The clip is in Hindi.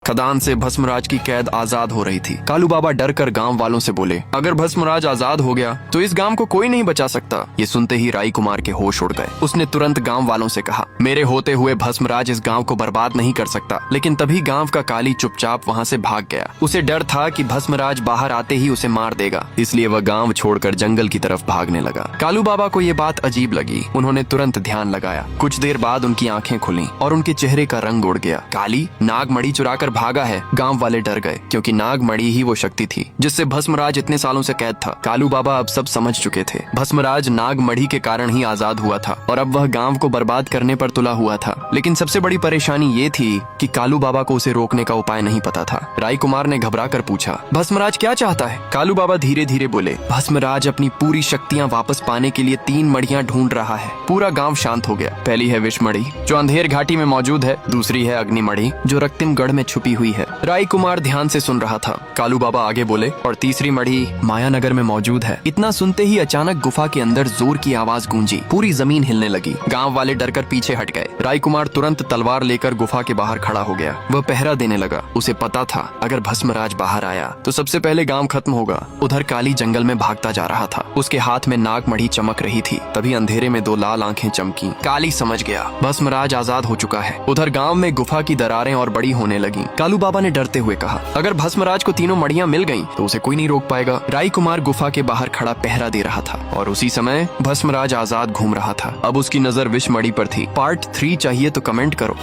खदान से भस्मराज की कैद आजाद हो रही थी। कालू बाबा डर कर गाँव वालों से बोले, अगर भस्मराज आजाद हो गया तो इस गांव को कोई नहीं बचा सकता। ये सुनते ही राई कुमार के होश उड़ गए। उसने तुरंत गांव वालों से कहा, मेरे होते हुए भस्मराज इस गांव को बर्बाद नहीं कर सकता। लेकिन तभी गांव का काली चुपचाप वहां से भाग गया। उसे डर था कि भस्मराज बाहर आते ही उसे मार देगा, इसलिए वह गांव छोड़कर जंगल की तरफ भागने लगा। कालू बाबा को ये बात अजीब लगी। उन्होंने तुरंत ध्यान लगाया। कुछ देर बाद उनकी आंखें खुली और उनके चेहरे का रंग उड़ गया। काली नागमणि चुरा कर भागा है। गांव वाले डर गए, क्योंकि नागमणि ही वो शक्ति थी जिससे भस्मराज इतने सालों से कैद था। कालू बाबा अब सब समझ चुके थे। भस्मराज नागमणि के कारण ही आजाद हुआ था और अब वह गांव को बर्बाद करने पर तुला हुआ था। लेकिन सबसे बड़ी परेशानी ये थी कि कालू बाबा को उसे रोकने का उपाय नहीं पता था। राई कुमार ने घबरा कर पूछा, भस्मराज क्या चाहता है? कालू बाबा धीरे धीरे बोले, भस्मराज अपनी पूरी शक्तियाँ वापस पाने के लिए 3 मड़ियाँ ढूंढ रहा है। पूरा गाँव शांत हो गया। पहली है विष मणि जो अंधेर घाटी में मौजूद है, दूसरी है अग्नि मणि जो रक्तिमगढ़ में छुपी हुई है। राई कुमार ध्यान से सुन रहा था। कालू बाबा आगे बोले, और तीसरी मणि मायानगर में मौजूद है। इतना सुनते ही अचानक गुफा के अंदर जोर की आवाज गूंजी। पूरी जमीन हिलने लगी। गांव वाले डरकर पीछे हट गए। राई कुमार तुरंत तलवार लेकर गुफा के बाहर खड़ा हो गया। वह पहरा देने लगा। उसे पता था अगर भस्मराज बाहर आया तो सबसे पहले गांव खत्म होगा। उधर काली जंगल में भागता जा रहा था। उसके हाथ में नागमणि चमक रही थी। तभी अंधेरे में 2 लाल आंखें चमकी। काली समझ गया भस्मराज आजाद हो चुका है। उधर गांव में गुफा की दरारें और बड़ी होने लगी। कालू बाबा ने डरते हुए कहा, अगर भस्मराज को 3 मड़ियां मिल गईं तो उसे कोई नहीं रोक पाएगा। राई कुमार गुफा के बाहर खड़ा पहरा दे रहा था और उसी समय भस्मराज आजाद घूम रहा था। अब उसकी नजर विष मणि पर थी। पार्ट 3 चाहिए तो कमेंट करो।